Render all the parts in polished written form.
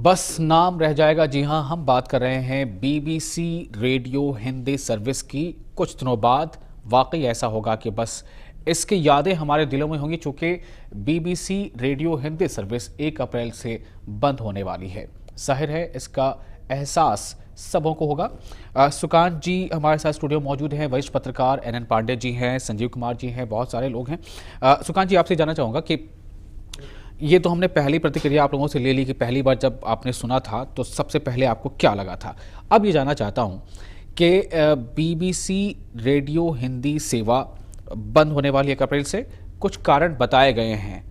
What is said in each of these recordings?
बस नाम रह जाएगा। जी हाँ, हम बात कर रहे हैं बीबीसी रेडियो हिंदी सर्विस की। कुछ दिनों बाद वाकई ऐसा होगा कि बस इसकी यादें हमारे दिलों में होंगी, चूंकि बीबीसी रेडियो हिंदी सर्विस 1 अप्रैल से बंद होने वाली है। जाहिर है इसका एहसास सबों को होगा। सुकांत जी हमारे साथ स्टूडियो मौजूद हैं, वरिष्ठ पत्रकार NN पांडे जी हैं, संजीव कुमार जी हैं, बहुत सारे लोग हैं। सुकांत जी, आपसे जानना चाहूँगा कि ये तो हमने पहली प्रतिक्रिया आप लोगों से ले ली कि पहली बार जब आपने सुना था तो सबसे पहले आपको क्या लगा था। अब ये जानना चाहता हूँ कि बीबीसी रेडियो हिंदी सेवा बंद होने वाली 1 अप्रैल से, कुछ कारण बताए गए हैं।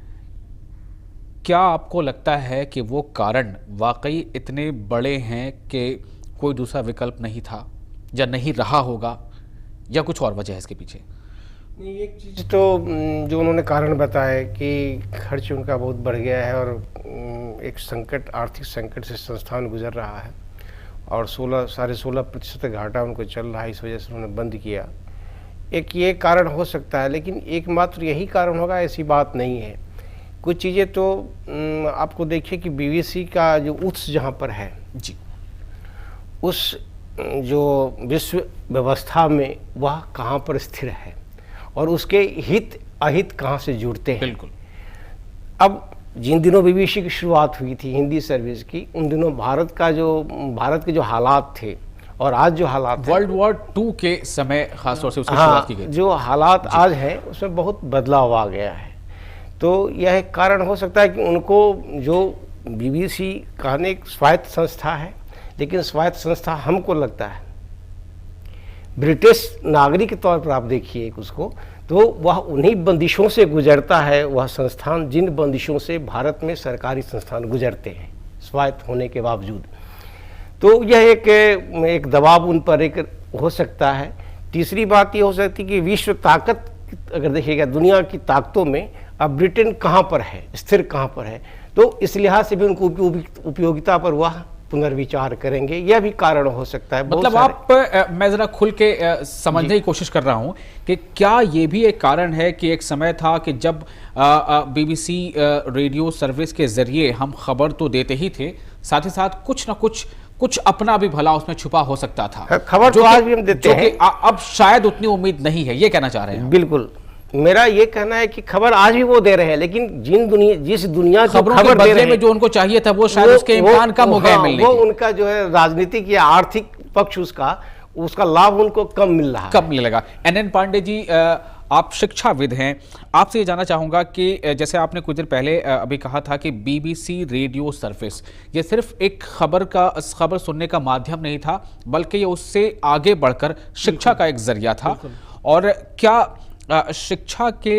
क्या आपको लगता है कि वो कारण वाकई इतने बड़े हैं कि कोई दूसरा विकल्प नहीं था या नहीं रहा होगा, या कुछ और वजह है इसके पीछे? नहीं, एक चीज़ तो जो उन्होंने कारण बताया कि खर्च उनका बहुत बढ़ गया है और एक संकट, आर्थिक संकट से संस्थान गुजर रहा है और 16.5% घाटा उनको चल रहा है, इस वजह से उन्होंने बंद किया। एक ये कारण हो सकता है, लेकिन एकमात्र यही कारण होगा ऐसी बात नहीं है। कुछ चीज़ें तो आपको देखिए कि बीबीसी का जो उत्स जहाँ पर है जी, उस जो विश्व व्यवस्था में वह कहाँ पर स्थिर है और उसके हित अहित कहाँ से जुड़ते हैं। बिल्कुल। अब जिन दिनों बीबीसी की शुरुआत हुई थी हिंदी सर्विस की, उन दिनों भारत के जो हालात थे और आज जो हालात वर्ल्ड वॉर 2 के समय खासतौर से उसकी शुरुआत की गई थी। जो हालात आज हैं उसमें बहुत बदलाव आ गया है। तो यह एक कारण हो सकता है कि उनको, जो बीबीसी कहने एक स्वायत्त संस्था है, लेकिन स्वायत्त संस्था हमको लगता है ब्रिटिश नागरिक के तौर पर आप देखिए उसको, तो वह उन्हीं बंदिशों से गुजरता है वह संस्थान, जिन बंदिशों से भारत में सरकारी संस्थान गुजरते हैं स्वायत्त होने के बावजूद। तो यह एक दबाव उन पर एक हो सकता है। तीसरी बात ये हो सकती है कि विश्व ताकत अगर देखिएगा, दुनिया की ताकतों में अब ब्रिटेन कहाँ पर है, स्थिर कहाँ पर है, तो इस लिहाज से भी उनको उपयोगिता पर वह पुनर्विचार करेंगे। यह भी कारण हो सकता है। मतलब मैं जरा खुल के समझने की कोशिश कर रहा हूं कि क्या ये भी एक कारण है कि एक समय था कि जब बीबीसी रेडियो सर्विस के जरिए हम खबर तो देते ही थे, साथ ही साथ कुछ अपना भी भला उसमें छुपा हो सकता था। खबर तो आज भी हम देते हैं, अब शायद उतनी उम्मीद नहीं है, ये कहना चाह रहे हैं? बिल्कुल, मेरा ये कहना है कि खबर आज भी वो दे रहे हैं, लेकिन जिस दुनिया की खबरों के बदले में जो उनको चाहिए था वो शायद उसके इम्कान कम हो गए मिलने वो उनका जो है राजनीतिक या आर्थिक पक्ष उसका लाभ उनको कम मिल रहा है, कम मिलेगा। NN पांडे जी, आप शिक्षाविद हैं, आपसे ये जानना चाहूँगा कि जैसे आपने कुछ देर पहले अभी कहा था कि बीबीसी रेडियो सर्विस ये सिर्फ एक खबर सुनने का माध्यम नहीं था, बल्कि ये उससे आगे बढ़कर शिक्षा का एक जरिया था। और क्या शिक्षा के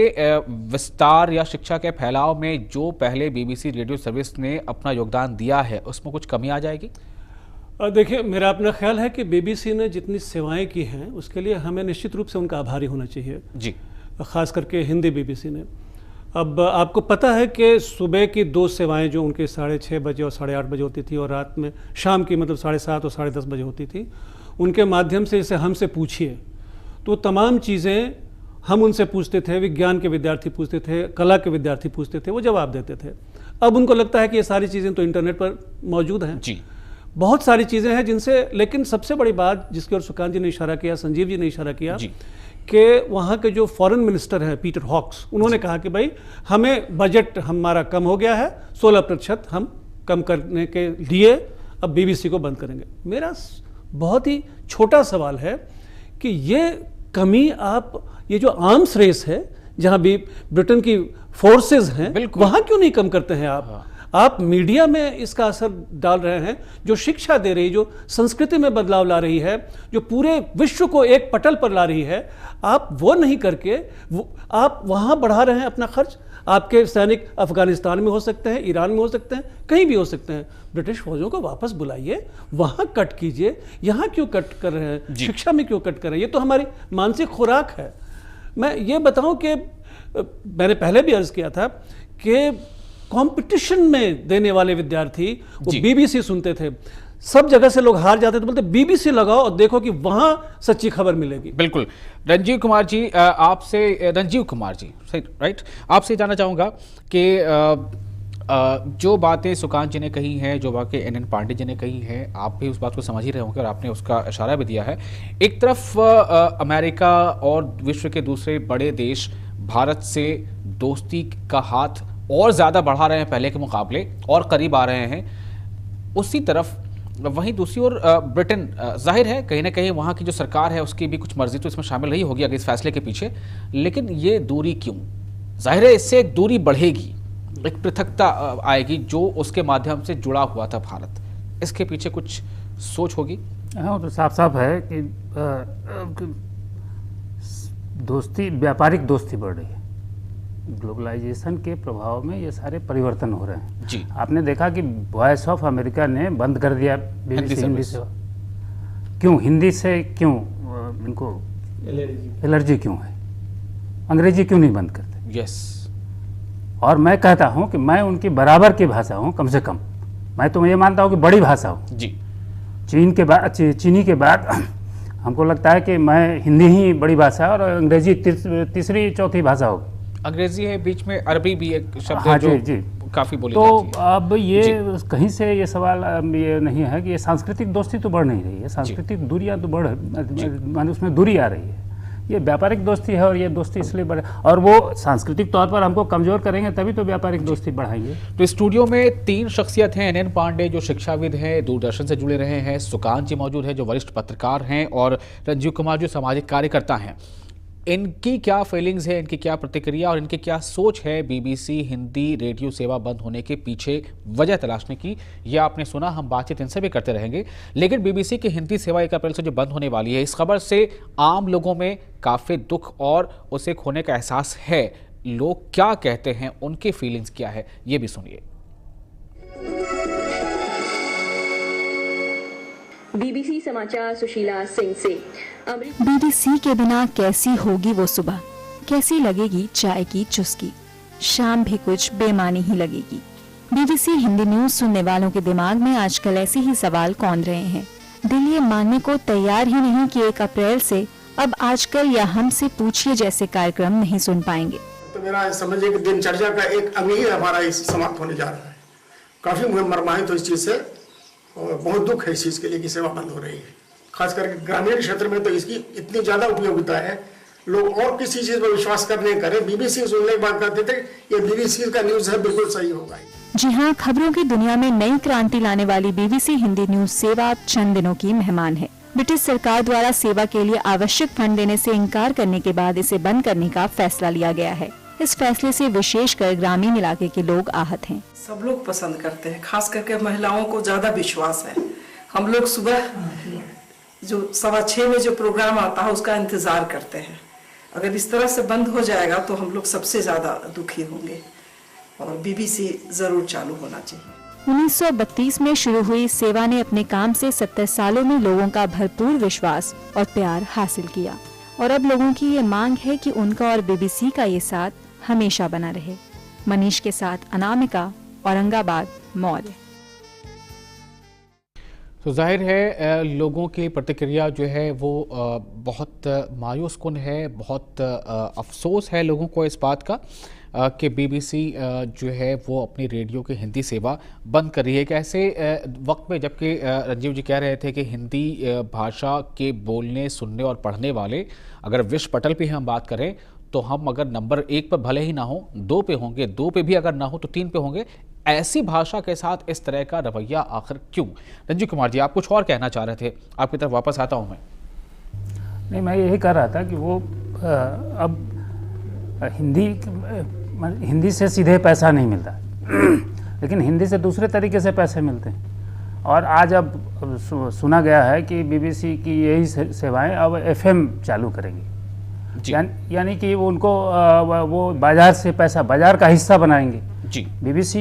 विस्तार या शिक्षा के फैलाव में जो पहले बीबीसी रेडियो सर्विस ने अपना योगदान दिया है उसमें कुछ कमी आ जाएगी? देखिए, मेरा अपना ख्याल है कि बीबीसी ने जितनी सेवाएं की हैं उसके लिए हमें निश्चित रूप से उनका आभारी होना चाहिए जी, खास करके हिंदी बीबीसी ने। अब आपको पता है कि सुबह की 2 सेवाएं जो उनके 6:30 बजे और 8:30 बजे होती थी, और रात में शाम की मतलब 7:30 और 10:30 बजे होती थी, उनके माध्यम से इसे हमसे पूछिए तो तमाम चीज़ें हम उनसे पूछते थे, विज्ञान के विद्यार्थी पूछते थे, कला के विद्यार्थी पूछते थे, वो जवाब देते थे। अब उनको लगता है कि ये सारी चीज़ें तो इंटरनेट पर मौजूद हैं जी, बहुत सारी चीज़ें हैं जिनसे, लेकिन सबसे बड़ी बात जिसकी ओर सुकांत जी ने इशारा किया, संजीव जी ने इशारा किया कि वहाँ के जो फॉरेन मिनिस्टर हैं पीटर हॉक्स, उन्होंने कहा कि भाई हमें बजट हमारा कम हो गया है, 16% हम कम करने के लिए अब बीबीसी को बंद करेंगे। मेरा बहुत ही छोटा सवाल है कि ये कमी आप, ये जो आर्म्स रेस है जहाँ भी ब्रिटेन की फोर्सेस हैं, वहाँ क्यों नहीं कम करते हैं आप? आप मीडिया में इसका असर डाल रहे हैं, जो शिक्षा दे रही, जो संस्कृति में बदलाव ला रही है, जो पूरे विश्व को एक पटल पर ला रही है, आप वो नहीं करके आप वहाँ बढ़ा रहे हैं अपना खर्च। आपके सैनिक अफगानिस्तान में हो सकते हैं, ईरान में हो सकते हैं, कहीं भी हो सकते हैं। ब्रिटिश फौजों को वापस बुलाइए, वहाँ कट कीजिए, यहाँ क्यों कट कर रहे हैं? शिक्षा में क्यों कट कर रहे हैं? ये तो हमारी मानसिक खुराक है। मैं ये बताऊं कि मैंने पहले भी अर्ज किया था कि कंपटीशन में देने वाले विद्यार्थी वो बीबीसी सुनते थे, सब जगह से लोग हार जाते तो बोलते बीबीसी लगाओ और देखो कि वहां सच्ची खबर मिलेगी। बिल्कुल। रंजीव कुमार जी, आपसे, रंजीव कुमार जी, सही राइट, आपसे जानना चाहूंगा कि जो बातें सुकांत जी ने कही हैं, जो बातें NN पांडे जी ने कही हैं, आप भी उस बात को समझ ही रहे होंगे और आपने उसका इशारा भी दिया है। एक तरफ अमेरिका और विश्व के दूसरे बड़े देश भारत से दोस्ती का हाथ और ज़्यादा बढ़ा रहे हैं पहले के मुकाबले और करीब आ रहे हैं, उसी तरफ वहीं दूसरी ओर ब्रिटेन, जाहिर है कहीं ना कहीं वहाँ की जो सरकार है उसकी भी कुछ मर्जी तो इसमें शामिल रही होगी अगर इस फैसले के पीछे, लेकिन ये दूरी क्यों? जाहिर है इससे एक दूरी बढ़ेगी, एक पृथकता आएगी जो उसके माध्यम से जुड़ा हुआ था भारत। इसके पीछे कुछ सोच होगी? हाँ, तो साफ साफ है कि दोस्ती, व्यापारिक दोस्ती बढ़ रही है। ग्लोबलाइजेशन के प्रभाव में ये सारे परिवर्तन हो रहे हैं जी। आपने देखा कि वॉइस ऑफ अमेरिका ने बंद कर दिया BBC हिंदी सेवा। क्यों? हिंदी से क्यों इनको एलर्जी क्यों है? अंग्रेजी क्यों नहीं बंद करते? यस। और मैं कहता हूं कि मैं उनकी बराबर की भाषा हूं, कम से कम मैं तो ये मानता हूं कि बड़ी भाषा हूं जी। चीनी के बाद हमको लगता है कि मैं हिंदी ही बड़ी भाषा और अंग्रेजी तीसरी चौथी भाषा होगी। अंग्रेजी है, बीच में अरबी भी एक शब्द हाँ, है जो जी। काफी बोली तो जाती है। अब ये कहीं से ये सवाल ये नहीं है कि ये सांस्कृतिक दोस्ती तो बढ़ नहीं रही है, सांस्कृतिक दूरियां तो बढ़, माने उसमें दूरी आ रही है। ये व्यापारिक दोस्ती है और ये दोस्ती इसलिए बढ़े, और वो सांस्कृतिक तौर पर हमको कमजोर करेंगे तभी तो व्यापारिक दोस्ती बढ़ाएंगे। तो स्टूडियो में 3 शख्सियत हैं। NN पांडे जो शिक्षाविद हैं, दूरदर्शन से जुड़े रहे हैं, सुकांत जी मौजूद हैं जो वरिष्ठ पत्रकार हैं, और रंजीव कुमार जो सामाजिक कार्यकर्ता हैं। इनकी क्या फीलिंग्स है, इनकी क्या प्रतिक्रिया और इनकी क्या सोच है BBC हिंदी रेडियो सेवा बंद होने के पीछे वजह तलाशने की, ये आपने सुना। हम बातचीत इनसे भी करते रहेंगे। लेकिन BBC की हिंदी सेवा 1 अप्रैल से जो बंद होने वाली है, इस खबर से आम लोगों में काफ़ी दुख और उसे खोने का एहसास है। लोग क्या कहते हैं, उनकी फीलिंग्स क्या है, ये भी सुनिए। BBC समाचार सुशीला सिंह से। BBC के बिना कैसी होगी वो सुबह, कैसी लगेगी चाय की चुस्की, शाम भी कुछ बेमानी ही लगेगी। BBC हिंदी न्यूज सुनने वालों के दिमाग में आजकल ऐसे ही सवाल कौंध रहे हैं। दिल ये मानने को तैयार ही नहीं कि 1 अप्रैल से अब आजकल या हमसे पूछिए जैसे कार्यक्रम नहीं सुन पाएंगे। तो मेरा समझिए कि दिनचर्या का एक अंग ही हमारा इस समाप्त होने जा रहा है। काफी मर्माहित तो इस चीज से, और बहुत दुख है इस चीज के लिए कि सेवा बंद हो रही है। खास करके ग्रामीण क्षेत्र में तो इसकी इतनी ज्यादा उपयोगिता है, लोग और किसी चीज पर विश्वास कर नहीं करे, BBC सुनने के बाद कहते थे ये BBC का न्यूज है, बिल्कुल सही होगा। जी हाँ, खबरों की दुनिया में नई क्रांति लाने वाली BBC हिंदी न्यूज सेवा अब चंद दिनों की मेहमान है। ब्रिटिश सरकार द्वारा सेवा के लिए आवश्यक फंड देने से इनकार करने के बाद इसे बंद करने का फैसला लिया गया है। इस फैसले से विशेषकर ग्रामीण इलाके के लोग आहत हैं। सब लोग पसंद करते हैं, खास करके महिलाओं को ज्यादा विश्वास है। हम लोग सुबह जो 6:15 में जो प्रोग्राम आता है उसका इंतजार करते हैं। अगर इस तरह से बंद हो जाएगा तो हम लोग सबसे ज्यादा दुखी होंगे, और BBC जरूर चालू होना चाहिए। 1932 में शुरू हुई इस सेवा ने अपने काम से 70 सालों में लोगों का भरपूर विश्वास और प्यार हासिल किया, और अब लोगों की ये मांग है कि उनका और BBC का ये साथ हमेशा बना रहे। मनीष के साथ अनामिका, औरंगाबाद, मौल। तो जाहिर है लोगों की प्रतिक्रिया जो है वो बहुत मायूस कुन है, बहुत अफसोस है लोगों को इस बात का कि BBC जो है वो अपनी रेडियो की हिंदी सेवा बंद कर रही है। कि ऐसे वक्त में जबकि रंजीव जी कह रहे थे कि हिंदी भाषा के बोलने, सुनने और पढ़ने वाले अगर विश्व पटल पे हम बात करें तो हम अगर नंबर 1 पर भले ही ना हो, 2 पे होंगे, 2 पे भी अगर ना हो तो 3 पे होंगे। ऐसी भाषा के साथ इस तरह का रवैया आखिर क्यों? रंजीव कुमार जी, आप कुछ और कहना चाह रहे थे, आपकी तरफ वापस आता हूं मैं। नहीं, मैं यही कह रहा था कि वो अब हिंदी से सीधे पैसा नहीं मिलता लेकिन हिंदी से दूसरे तरीके से पैसे मिलते हैं। और आज अब सुना गया है कि BBC की यही सेवाएं अब FM चालू करेंगी। यानी कि वो उनको वो बाजार से पैसा, बाजार का हिस्सा बनाएंगे जी। BBC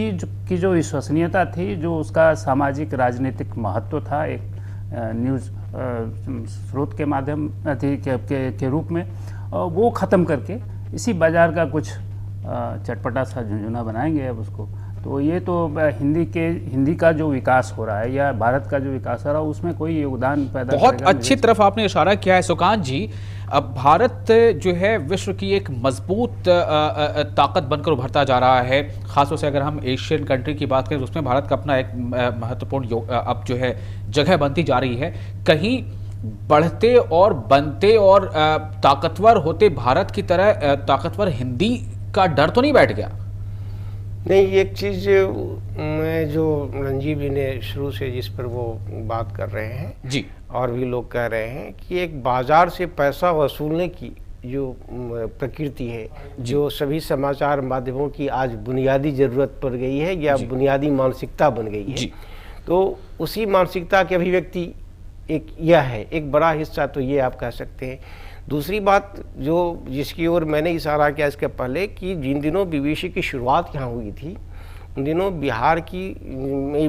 की जो विश्वसनीयता थी, जो उसका सामाजिक राजनीतिक महत्व था एक न्यूज़ स्रोत के माध्यम के रूप में, वो ख़त्म करके इसी बाजार का कुछ चटपटा सा झुंझुना बनाएंगे अब उसको। तो ये तो हिंदी का जो विकास हो रहा है या भारत का जो विकास हो रहा है उसमें कोई योगदान पैदा बहुत करेगा। अच्छी तरफ आपने इशारा किया है सुकांत जी। अब भारत जो है विश्व की एक मजबूत ताकत बनकर उभरता जा रहा है। खासतौर से अगर हम एशियन कंट्री की बात करें तो उसमें भारत का अपना एक महत्वपूर्ण अब जो है जगह बनती जा रही है। कहीं बढ़ते और बनते और ताकतवर होते भारत की तरह ताकतवर हिंदी का डर तो नहीं बैठ गया? नहीं, एक चीज़ मैं जो रंजीव जी ने शुरू से जिस पर वो बात कर रहे हैं जी, और भी लोग कह रहे हैं कि एक बाजार से पैसा वसूलने की जो प्रकृति है, जो सभी समाचार माध्यमों की आज बुनियादी ज़रूरत पड़ गई है या बुनियादी मानसिकता बन गई है, तो उसी मानसिकता की अभिव्यक्ति एक यह है, एक बड़ा हिस्सा तो ये आप कह सकते हैं। दूसरी बात जो जिसकी ओर मैंने इशारा किया इसके पहले कि जिन दिनों बीबीसी की शुरुआत यहाँ हुई थी उन दिनों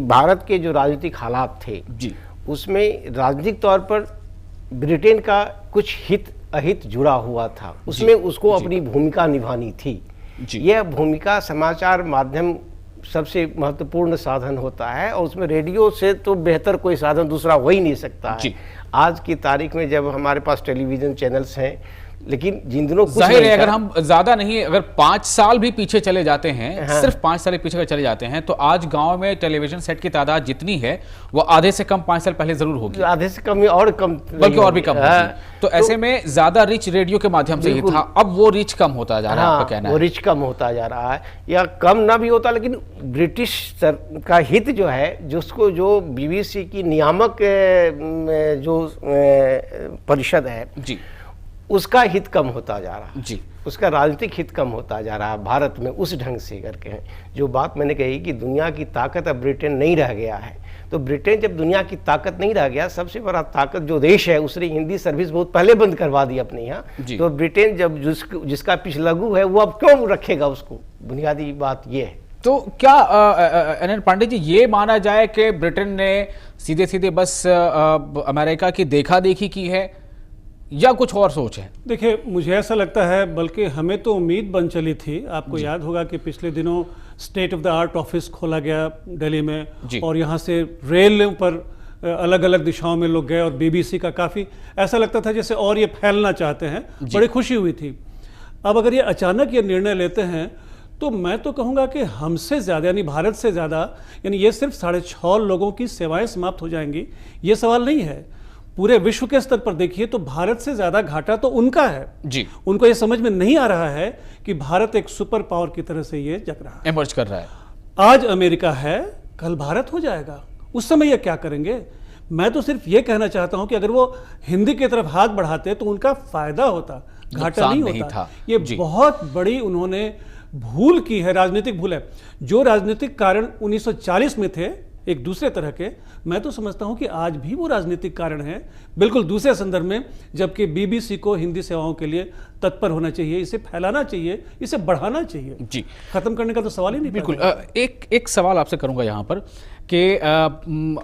भारत के जो राजनीतिक हालात थे जी, उसमें राजनीतिक तौर पर ब्रिटेन का कुछ हित अहित जुड़ा हुआ था, उसमें उसको अपनी भूमिका निभानी थी। यह भूमिका समाचार माध्यम सबसे महत्वपूर्ण साधन होता है और उसमें रेडियो से तो बेहतर कोई साधन दूसरा हो ही नहीं सकता है। आज की तारीख में जब हमारे पास टेलीविजन चैनल्स हैं, लेकिन जिन दिनों जाहिर है अगर हम ज्यादा नहीं अगर 5 साल भी पीछे चले जाते हैं, सिर्फ 5 साल पीछे चले जाते हैं तो आज गांव में टेलीविजन सेट की तादाद जितनी है वो आधे से कम 5 साल पहले जरूर होगी, आधे से कम और कम, बल्कि और भी कम होगी। तो ऐसे में ज्यादा रीच रेडियो के माध्यम से ही था, अब वो रीच कम होता जा रहा है। आपका कहना है वो रीच कम होता जा रहा है या कम ना भी होता, लेकिन ब्रिटिश का हित जो है जिसको जो बीबीसी की नियामक जो परिषद है जी, उसका हित कम होता जा रहा है जी, उसका राजनीतिक हित कम होता जा रहा है भारत में उस ढंग से करके हैं। जो बात मैंने कही कि दुनिया की ताकत अब ब्रिटेन नहीं रह गया है, तो ब्रिटेन जब दुनिया की ताकत नहीं रह गया, सबसे बड़ा ताकत जो देश है उसने हिंदी सर्विस बहुत पहले बंद करवा दी अपने यहाँ, तो ब्रिटेन जब जिसका पिछलगू है वो अब क्यों रखेगा उसको, बुनियादी बात ये है। तो क्या एनएन पांडे जी ये माना जाए कि ब्रिटेन ने सीधे सीधे बस अमेरिका की देखा देखी की है या कुछ और सोच है? देखिए, मुझे ऐसा लगता है बल्कि हमें तो उम्मीद बन चली थी। आपको याद होगा कि पिछले दिनों state of the art office खोला गया दिल्ली में और यहाँ से रेल पर अलग अलग दिशाओं में लोग गए और बीबीसी का काफ़ी ऐसा लगता था जैसे और ये फैलना चाहते हैं, बड़ी खुशी हुई थी। अब अगर ये अचानक ये निर्णय लेते हैं तो मैं तो कहूँगा कि हमसे ज़्यादा यानी भारत से ज़्यादा, यानी ये सिर्फ 6.5 लोगों की सेवाएं समाप्त हो जाएंगी, ये सवाल नहीं है। पूरे विश्व के स्तर पर देखिए तो भारत से ज्यादा घाटा तो उनका है जी। उनको ये समझ में नहीं आ रहा है कि भारत एक सुपर पावर की तरह से ये जग रहा है, इमर्ज कर रहा है। आज अमेरिका है, कल भारत हो जाएगा, उस समय ये क्या करेंगे? मैं तो सिर्फ ये कहना चाहता हूं कि अगर वो हिंदी की तरफ हाथ बढ़ाते तो उनका फायदा होता, घाटा नहीं होता। ये बहुत बड़ी उन्होंने भूल की है, राजनीतिक भूल है। जो राजनीतिक कारण 1940 में थे एक दूसरे तरह के, मैं तो समझता हूं कि आज भी वो राजनीतिक कारण है बिल्कुल दूसरे संदर्भ में, जबकि बीबीसी को हिंदी सेवाओं के लिए तत्पर होना चाहिए, इसे फैलाना चाहिए, इसे बढ़ाना चाहिए जी। खत्म करने का तो सवाल ही नहीं। बिल्कुल। एक सवाल आपसे करूंगा यहाँ पर कि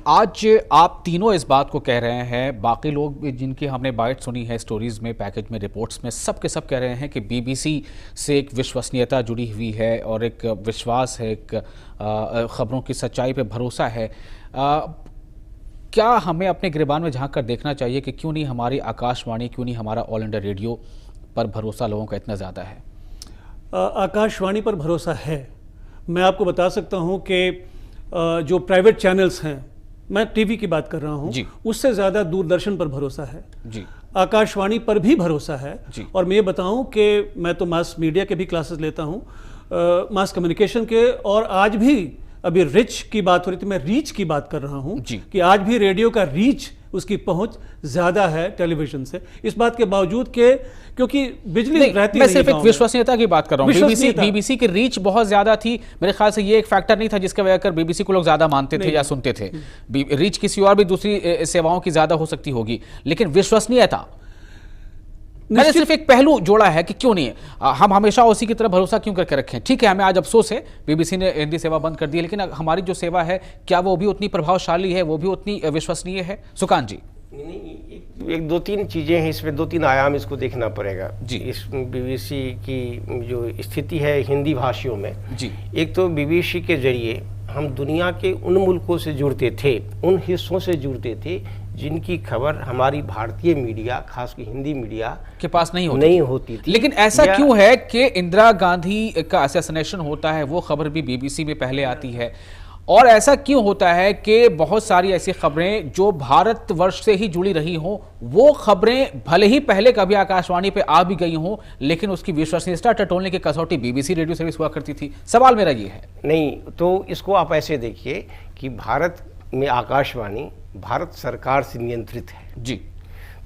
आज आप तीनों इस बात को कह रहे हैं, बाकी लोग जिनकी हमने बाइट सुनी है स्टोरीज में, पैकेज में, रिपोर्ट्स में, सब के सब कह रहे हैं कि बीबीसी से एक विश्वसनीयता जुड़ी हुई है और एक विश्वास है, एक खबरों की सच्चाई पे भरोसा है। क्या हमें अपने गिरबान में झांक कर देखना चाहिए कि क्यों नहीं हमारी आकाशवाणी, क्यों नहीं हमारा ऑल इंडिया रेडियो पर भरोसा लोगों का इतना ज़्यादा है? आकाशवाणी पर भरोसा है। मैं आपको बता सकता हूं कि जो प्राइवेट चैनल्स हैं, मैं टीवी की बात कर रहा हूं, उससे ज़्यादा दूरदर्शन पर भरोसा है जी। आकाशवाणी पर भी भरोसा है जी। और मैं ये बताऊं कि मैं तो मास मीडिया के भी क्लासेस लेता हूं, मास कम्युनिकेशन के, और आज भी अभी रिच की बात हो रही थी, मैं रीच की बात कर रहा हूं कि आज भी रेडियो का रीच, उसकी पहुंच ज्यादा है टेलीविजन से, इस बात के बावजूद के क्योंकि बिजली रहती मैं सिर्फ एक विश्वसीयता की बात कर रहा हूं। बीबीसी की रीच बहुत ज्यादा थी, मेरे ख्याल से ये एक फैक्टर नहीं था जिसके वजह कर बीबीसी को लोग ज्यादा मानते थे या सुनते थे। रीच किसी और भी दूसरी सेवाओं की ज्यादा हो सकती होगी, लेकिन विश्वसनीयता मैंने सिर्फ एक पहलू जोड़ा है कि क्यों नहीं हम हमेशा उसी की तरफ भरोसा क्यों करके रखें। ठीक है, हमें आज अफसोस है बीबीसी ने हिंदी सेवा बंद कर दी, लेकिन हमारी जो सेवा है क्या वो भी उतनी प्रभावशाली है, वो भी उतनी विश्वसनीय है? सुकांत जी। एक दो तीन चीज़ें हैं इसमें, दो तीन आयाम इसको देखना पड़ेगा जी। इस बीबीसी की जो स्थिति है हिंदी भाषियों में जी। एक तो बीबीसी के जरिए हम दुनिया के उन मुल्कों से जुड़ते थे, उन हिस्सों से जुड़ते थे जिनकी खबर हमारी भारतीय मीडिया, खासकर हिंदी मीडिया के पास नहीं होती थी। लेकिन ऐसा क्यों है कि इंदिरा गांधी का असैसिनेशन होता है, वो खबर भी बीबीसी में पहले आती है, और ऐसा क्यों होता है कि बहुत सारी ऐसी खबरें जो भारतवर्ष से ही जुड़ी रही हों, वो खबरें भले ही पहले कभी आकाशवाणी पे आ भी गई हों, लेकिन उसकी विश्वसनीयता टटोलने की कसौटी बीबीसी रेडियो सर्विस हुआ करती थी? सवाल मेरा ये है। नहीं, तो इसको आप ऐसे देखिए कि भारत में आकाशवाणी भारत सरकार से नियंत्रित है जी।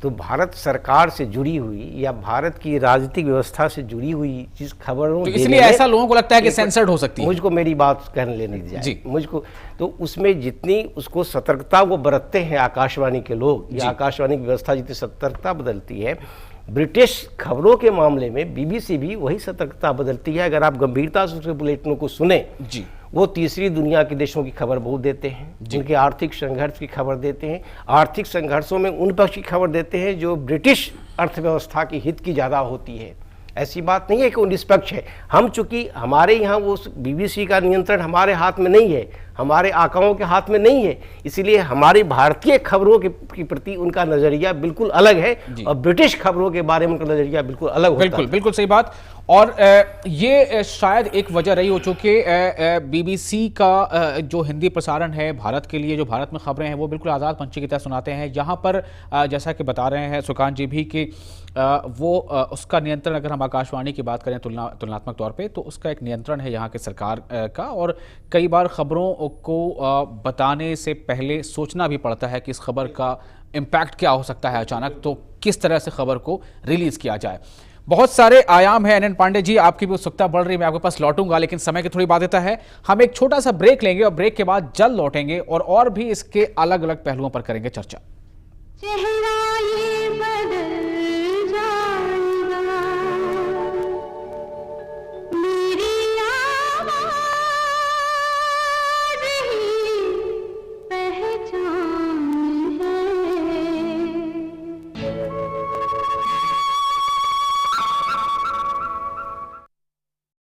तो भारत सरकार से जुड़ी हुई या भारत की राजनीतिक व्यवस्था से जुड़ी हुई चीज खबरों, तो इसलिए ऐसा लोगों को लगता है कि सेंसर्ड हो सकती है। मुझको मेरी बात कहने लेने दीजिए जी। मुझको तो उसमें जितनी उसको सतर्कता वो बरतते हैं आकाशवाणी के लोग या आकाशवाणी की व्यवस्था जितनी सतर्कता बदलती है, ब्रिटिश खबरों के मामले में बीबीसी भी वही सतर्कता बदलती है। अगर आप गंभीरता से उसके बुलेटिनों को सुने जी, वो तीसरी दुनिया के देशों की खबर बहुत देते हैं, उनके आर्थिक संघर्ष की खबर देते हैं, आर्थिक संघर्षों में उन पक्ष की खबर देते हैं जो ब्रिटिश अर्थव्यवस्था की हित की ज़्यादा होती है। ऐसी बात नहीं है कि वो निष्पक्ष है। हम चूंकि हमारे यहाँ वो बीबीसी का नियंत्रण हमारे हाथ में नहीं है, हमारे आकाओं के हाथ में नहीं है, इसीलिए हमारी भारतीय खबरों के प्रति उनका नज़रिया बिल्कुल अलग है और ब्रिटिश खबरों के बारे में उनका नज़रिया बिल्कुल अलग होता है। बिल्कुल बिल्कुल सही बात। और ये शायद एक वजह रही हो चुकी बीबीसी का जो हिंदी प्रसारण है भारत के लिए, जो भारत में खबरें हैं वो बिल्कुल आज़ाद पंछी की तरह सुनाते हैं। यहाँ पर जैसा कि बता रहे हैं सुकांत जी भी कि वो उसका नियंत्रण, अगर हम आकाशवाणी की बात करें तुलनात्मक तौर पे, तो उसका एक नियंत्रण है यहाँ के सरकार का, और कई बार खबरों को बताने से पहले सोचना भी पड़ता है कि इस खबर का इम्पैक्ट क्या हो सकता है अचानक, तो किस तरह से खबर को रिलीज़ किया जाए। बहुत सारे आयाम हैं। एनएन पांडे जी, आपकी भी उत्सुकता बढ़ रही है, मैं आपके पास लौटूंगा, लेकिन समय की थोड़ी बाध्यता है। हम एक छोटा सा ब्रेक लेंगे और ब्रेक के बाद जल्द लौटेंगे और भी इसके अलग अलग पहलुओं पर करेंगे चर्चा।